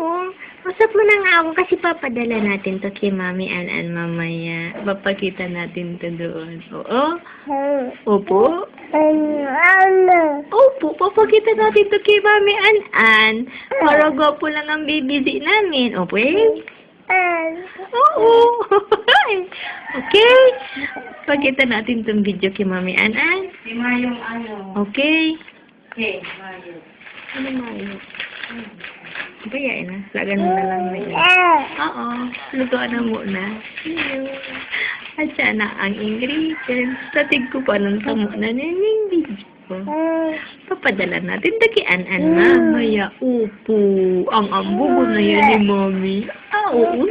Oo. Usap mo na nga ako kasi papadala natin to kay Mami An mamaya. Papakita natin to doon. Oo? Opo? Opo, papakita natin to kay Mami An. Para gwapo lang ang baby namin. Opo eh? Oo. Okay? Pakita natin tong video kay Mami An. Si Mayong ano. Okay? Okay, Mayong. Ano Mayo? Bayain na. Lagan mo na lang na yun. Oo. Lutuan na muna. At siya na ang ingredients. Tatig ko pa ng tamo na yung video. Papadala natin. Dakian mamaya. Upo. Ang ambugo na yan ni Mommy. Oo.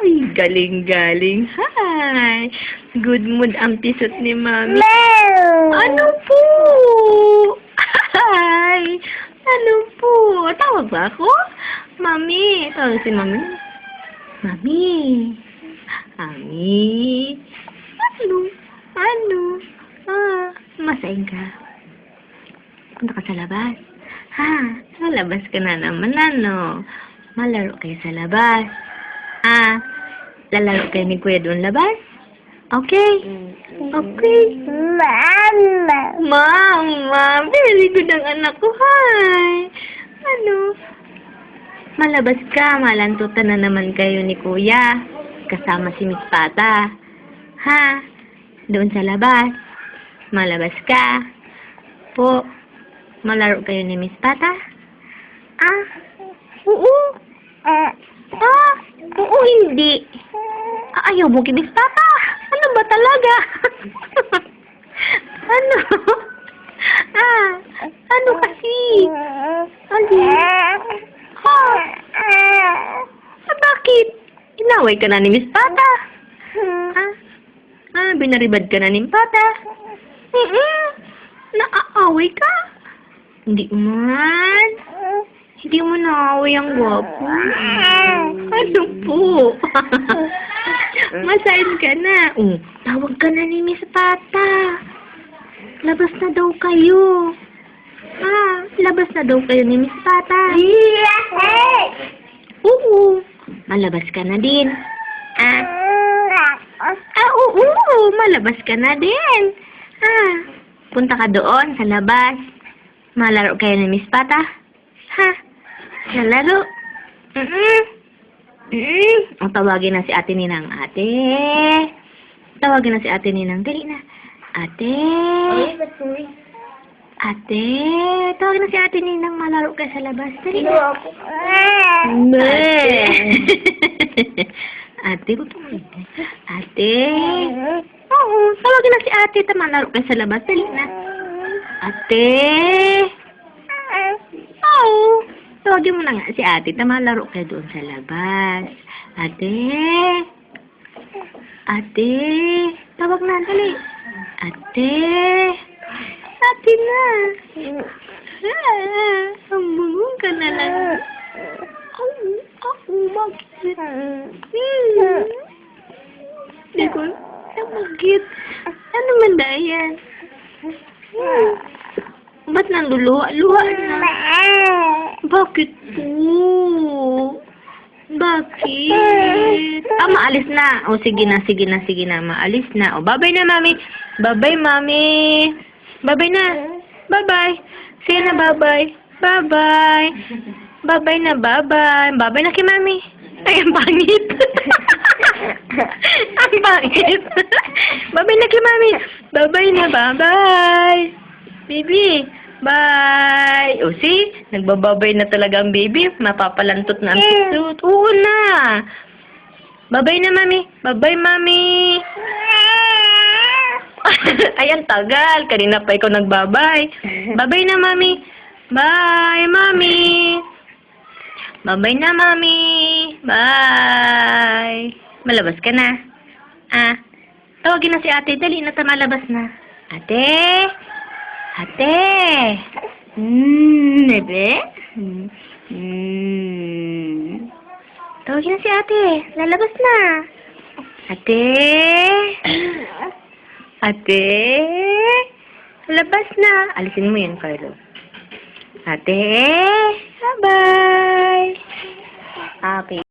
Ay, galing-galing. Hi. Good mood ang pisot ni Mommy. Ano po? Hi. Ano po? Tawag ba ako? Mami. Tawag si Mami. Mami. Mami. Ano? Masaing ka. Punta ka sa labas. Ha? Sa labas ka na naman, ano? Malaro kayo sa labas. Lalaro kayo ni Kuya doon labas? Okay? Okay. Mama, very good ang anak ko. Hi. Ano? Malabas ka, malantutan na naman kayo ni Kuya. Kasama si Miss Pata. Ha? Doon sa labas. Malabas ka. Po. Malaro kayo ni Miss Pata? Oo. Oo, hindi. Ayaw mo kay Miss Pata. Ano ba talaga? Ano? Ano kasi? Bakit? Inaway ka na ni Miss Pata? Binaribad ka na ni Pata? Naaaway ka? Hindi man. Hindi mo naaway ang gwapo. Ano po? Masahin ka na. Tawag ka na ni Miss Pata. Labas na daw kayo. Labas na daw kayo ni Miss Pata. Oo. Malabas ka na din. Oo. Malabas ka na din. Punta ka doon sa labas. Malaro kayo ni Miss Pata. Nalaro. Ang tawagin na si Ate Ninang. Tawagin na si Ate Ninang. Dali na. Ate. Tawagin na si Ate Ninang. Malaro ka sa labas. Dali na. Ate. Ate. Oo. Tawagin na si Ate. Malaro ka sa labas. Dali na. Ate. Oo. Tawagin mo na nga si Ate. Malaro ka doon sa labas. Ate. Tawag na. Dali. Ate. Ate na. Hambungon ka na lang. Bakit? Hindi ko. Bakit? Ano man dayan? Ba't naluluha? Luha na. Bakit po? Bakit? Maalis na. Sige na. Maalis na. Bye-bye na, Mami. Bye-bye, Mami. Bye-bye na. Bye-bye. Sige na, bye-bye. Bye-bye. Bye-bye na, bye-bye. Bye-bye na kay Mami. Ay, ang pangit. Ang pangit. Bye-bye na kay Mami. Bye-bye na, bye-bye. Baby, bye. See? Nagbababay na talaga ang baby. Mapapalantot na ang pisot. Oo na. Bye-bye na, Mami. Bye-bye, Mami. Ayan, tagal. Kanina pa ikaw nagbabay. Bye-bye na, Mami. Bye, Mami. Bye-bye na, Mami. Bye. Malabas ka na. Tawagin na si Ate. Dali na ta malabas na. Ate. Bebe? Tawagin na si Ate. Lalabas na. Ate? Labas na. Alisin mo yun, Carlo. Ate? Bye-bye. Happy.